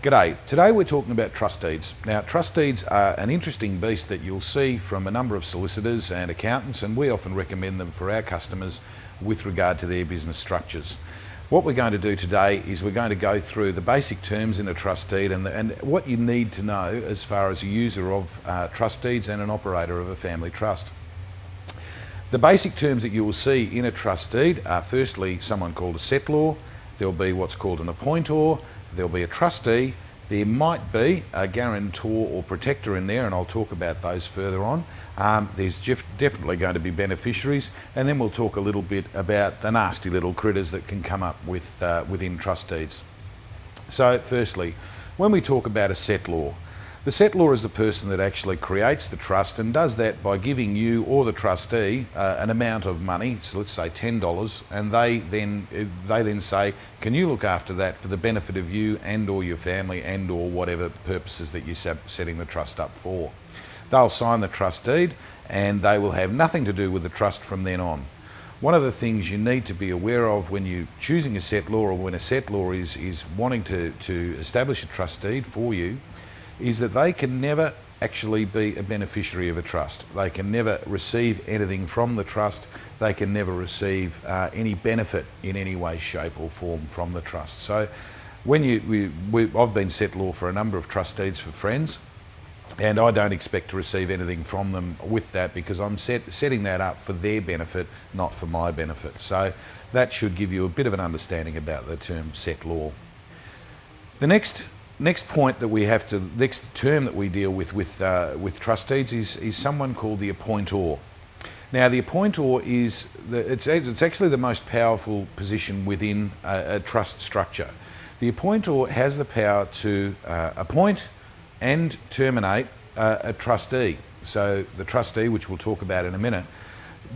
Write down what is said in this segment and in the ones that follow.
G'day. Today we're talking about trust deeds. Now, trust deeds are an interesting beast that you'll see from a number of solicitors and accountants, and we often recommend them for our customers with regard to their business structures. What we're going to do today is we're going to go through the basic terms in a trust deed and what you need to know as far as a user of trust deeds and an operator of a family trust. The basic terms that you will see in a trust deed are firstly someone called a settlor, there'll be what's called an appointor, there'll be a trustee, there might be a guarantor or protector in there, and I'll talk about those further on. There's definitely going to be beneficiaries, and then we'll talk a little bit about the nasty little critters that can come up with within trust deeds. So firstly, when we talk about a settlor, the settlor is the person that actually creates the trust and does that by giving you or the trustee an amount of money, so let's say $10, and they then say, can you look after that for the benefit of you and or your family and or whatever purposes that you're setting the trust up for. They'll sign the trust deed and they will have nothing to do with the trust from then on. One of the things you need to be aware of when you're choosing a settlor or when a settlor is wanting to establish a trust deed for you is that they can never actually be a beneficiary of a trust. They can never receive anything from the trust. They can never receive any benefit in any way, shape or form from the trust. So when I've been settlor for a number of trust deeds for friends, and I don't expect to receive anything from them with that because I'm setting that up for their benefit, not for my benefit. So that should give you a bit of an understanding about the term settlor. The next term that we deal with trust deeds is someone called the appointor. Now, the appointor it's actually the most powerful position within a trust structure. The appointor has the power to appoint and terminate a trustee. So the trustee, which we'll talk about in a minute,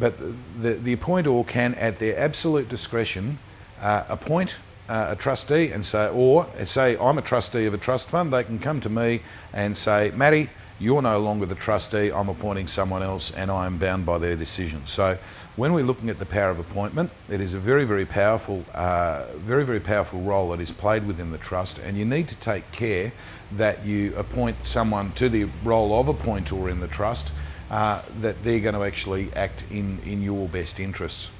but the appointor can, at their absolute discretion, appoint a trustee and say I'm a trustee of a trust fund. They can come to me and say, Matty, you're no longer the trustee, I'm appointing someone else and I am bound by their decision. So when we're looking at the power of appointment, it is a very, very powerful role that is played within the trust, and you need to take care that you appoint someone to the role of appointor in the trust that they're going to actually act in your best interests.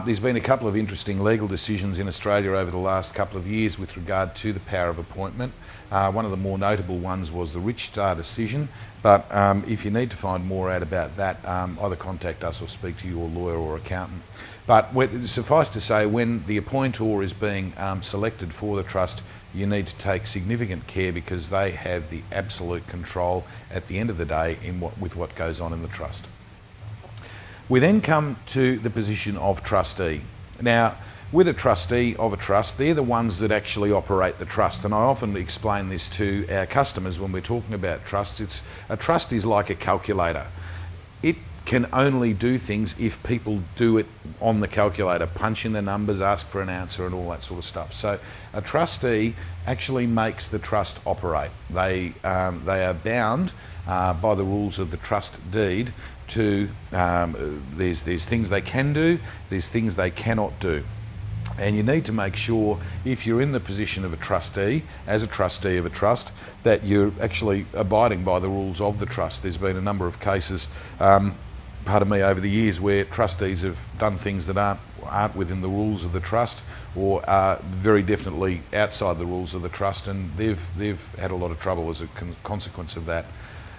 There's been a couple of interesting legal decisions in Australia over the last couple of years with regard to the power of appointment. One of the more notable ones was the Rich Star decision, but if you need to find more out about that, either contact us or speak to your lawyer or accountant. But suffice to say, when the appointor is being selected for the trust, you need to take significant care because they have the absolute control at the end of the day with what goes on in the trust. We then come to the position of trustee. Now, with a trustee of a trust, they're the ones that actually operate the trust. And I often explain this to our customers when we're talking about trusts. A trust is like a calculator. It can only do things if people do it on the calculator, punch in the numbers, ask for an answer and all that sort of stuff. So a trustee actually makes the trust operate. They are bound by the rules of the trust deed to, there's things they can do, there's things they cannot do. And you need to make sure, if you're in the position of a trustee, as a trustee of a trust, that you're actually abiding by the rules of the trust. There's been a number of cases, pardon me, over the years where trustees have done things that aren't within the rules of the trust or are very definitely outside the rules of the trust, and they've had a lot of trouble as a consequence of that.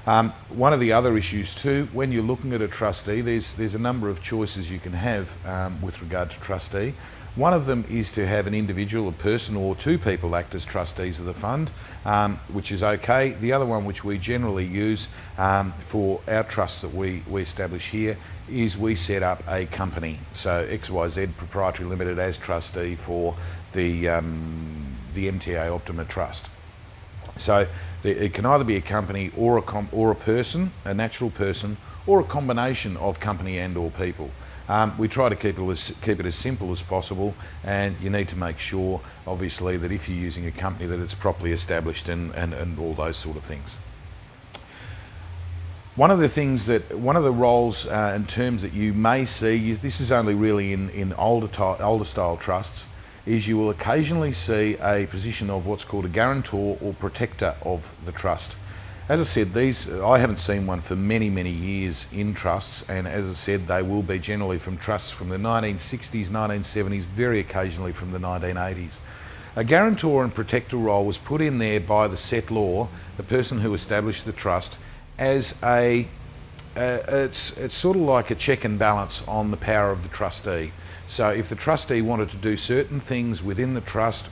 One of the other issues too, when you're looking at a trustee, there's a number of choices you can have with regard to trustee. One of them is to have an individual, a person or two people act as trustees of the fund, which is okay. The other one, which we generally use for our trusts that we establish here, is we set up a company. So XYZ Proprietary Limited as trustee for the MTA Optima Trust. So it can either be a company or a person, a natural person, or a combination of company and or people. We try to keep it as simple as possible, and you need to make sure, obviously, that if you're using a company that it's properly established and all those sort of things. One of the roles and terms that you may see, this is only really in older style trusts, is you will occasionally see a position of what's called a guarantor or protector of the trust. As I said, I haven't seen one for many, many years in trusts, and as I said, they will be generally from trusts from the 1960s, 1970s, very occasionally from the 1980s. A guarantor and protector role was put in there by the settlor, the person who established the trust, as it's sort of like a check and balance on the power of the trustee. So if the trustee wanted to do certain things within the trust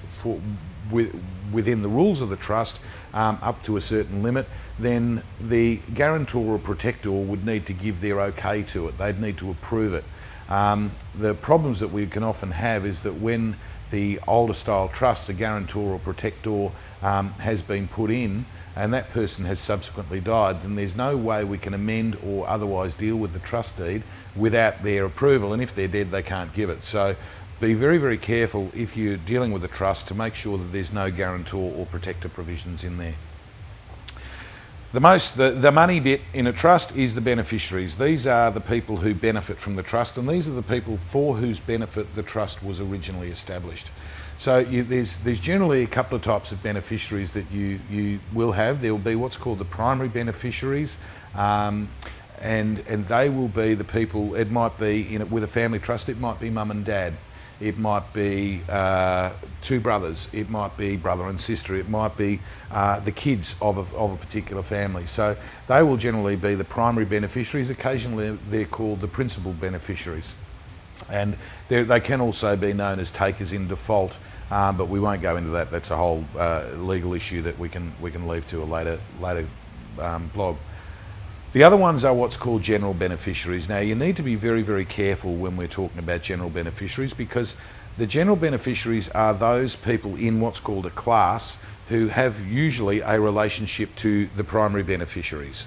within the rules of the trust up to a certain limit, then the guarantor or protector would need to give their okay to it. They'd need to approve it. The problems that we can often have is that when the older style trusts, a guarantor or protector has been put in and that person has subsequently died, then there's no way we can amend or otherwise deal with the trust deed without their approval, and if they're dead they can't give it. So be very, very careful if you're dealing with a trust to make sure that there's no guarantor or protector provisions in there. The money bit in a trust is the beneficiaries. These are the people who benefit from the trust, and these are the people for whose benefit the trust was originally established. So there's generally a couple of types of beneficiaries that you will have. There will be what's called the primary beneficiaries, and they will be the people. It might be with a family trust. It might be mum and dad. It might be two brothers, it might be brother and sister, it might be the kids of a particular family. So they will generally be the primary beneficiaries. Occasionally they're called the principal beneficiaries. And they can also be known as takers in default, but we won't go into that. That's a whole legal issue that we can leave to a later blog. The other ones are what's called general beneficiaries. Now you need to be very, very careful when we're talking about general beneficiaries, because the general beneficiaries are those people in what's called a class who have usually a relationship to the primary beneficiaries.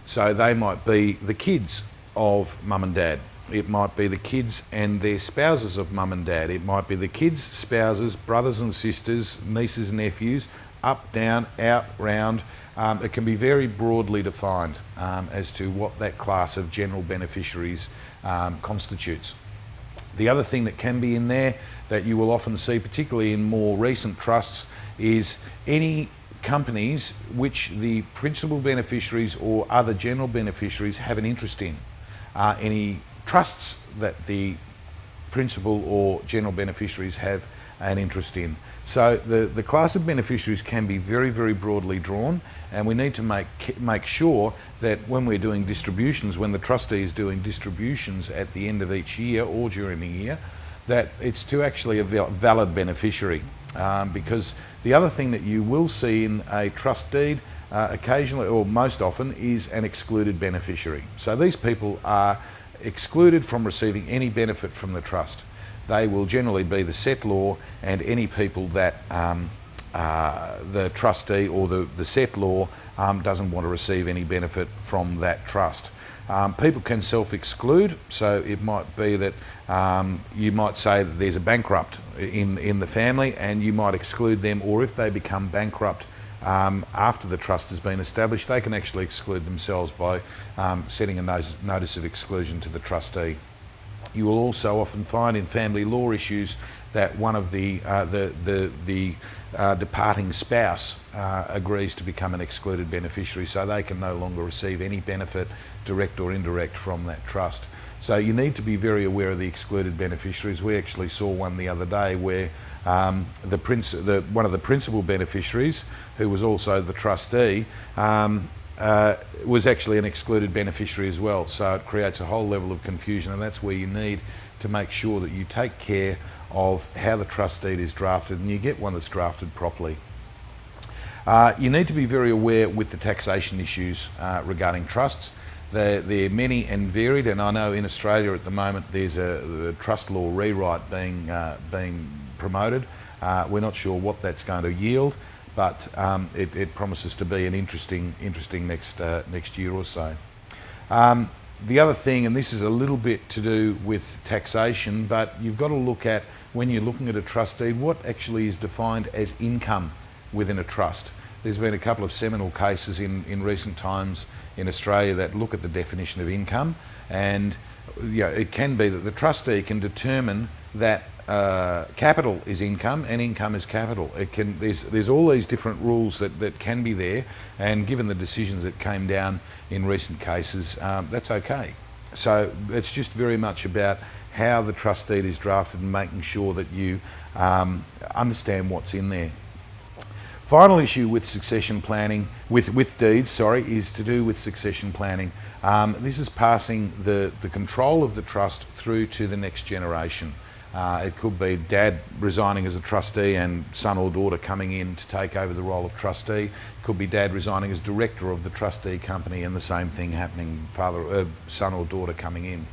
So they might be the kids of mum and dad. It might be the kids and their spouses of mum and dad. It might be the kids, spouses, brothers and sisters, nieces and nephews, up, down, out, round. It can be very broadly defined as to what that class of general beneficiaries constitutes. The other thing that can be in there that you will often see, particularly in more recent trusts, is any companies which the principal beneficiaries or other general beneficiaries have an interest in. Any trusts that the principal or general beneficiaries have an interest in. So the class of beneficiaries can be very, very broadly drawn, and we need to make sure that when we're doing distributions, when the trustee is doing distributions at the end of each year or during the year, that it's to actually a valid beneficiary. Because the other thing that you will see in a trust deed occasionally, or most often, is an excluded beneficiary. So these people are excluded from receiving any benefit from the trust. They will generally be the settlor and any people that the trustee or the settlor doesn't want to receive any benefit from that trust. People can self-exclude, so it might be that you might say that there's a bankrupt in the family and you might exclude them, or if they become bankrupt after the trust has been established, they can actually exclude themselves by setting a notice of exclusion to the trustee. You will also often find in family law issues that one of the departing spouse agrees to become an excluded beneficiary, so they can no longer receive any benefit, direct or indirect, from that trust. So you need to be very aware of the excluded beneficiaries. We actually saw one the other day where one of the principal beneficiaries, who was also the trustee, was actually an excluded beneficiary as well. So it creates a whole level of confusion, and that's where you need to make sure that you take care of how the trust deed is drafted and you get one that's drafted properly. You need to be very aware with the taxation issues regarding trusts. They're many and varied, and I know in Australia at the moment there's a trust law rewrite being promoted. We're not sure what that's going to yield, but it promises to be an interesting next year or so. The other thing, and this is a little bit to do with taxation, but you've got to look at, when you're looking at a trust deed, what actually is defined as income within a trust. There's been a couple of seminal cases in recent times in Australia that look at the definition of income, and it can be that the trustee can determine that capital is income and income is capital. There's all these different rules that can be there, and given the decisions that came down in recent cases, that's okay. So it's just very much about how the trust deed is drafted and making sure that you understand what's in there. Final issue with succession planning, with deeds, is to do with succession planning. This is passing the control of the trust through to the next generation. It could be dad resigning as a trustee and son or daughter coming in to take over the role of trustee. It could be dad resigning as director of the trustee company and the same thing happening, son or daughter coming in.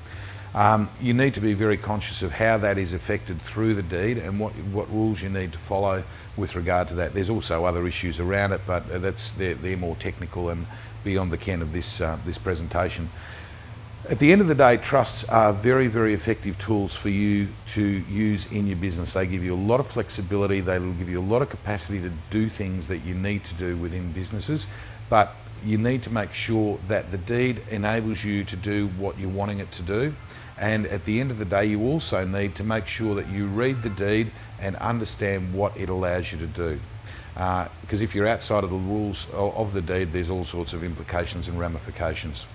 You need to be very conscious of how that is affected through the deed and what rules you need to follow with regard to that. There's also other issues around it, but they're more technical and beyond the ken of this presentation. At the end of the day, trusts are very, very effective tools for you to use in your business. They give you a lot of flexibility, they will give you a lot of capacity to do things that you need to do within businesses, but you need to make sure that the deed enables you to do what you're wanting it to do. And at the end of the day, you also need to make sure that you read the deed and understand what it allows you to do. Because if you're outside of the rules of the deed, there's all sorts of implications and ramifications.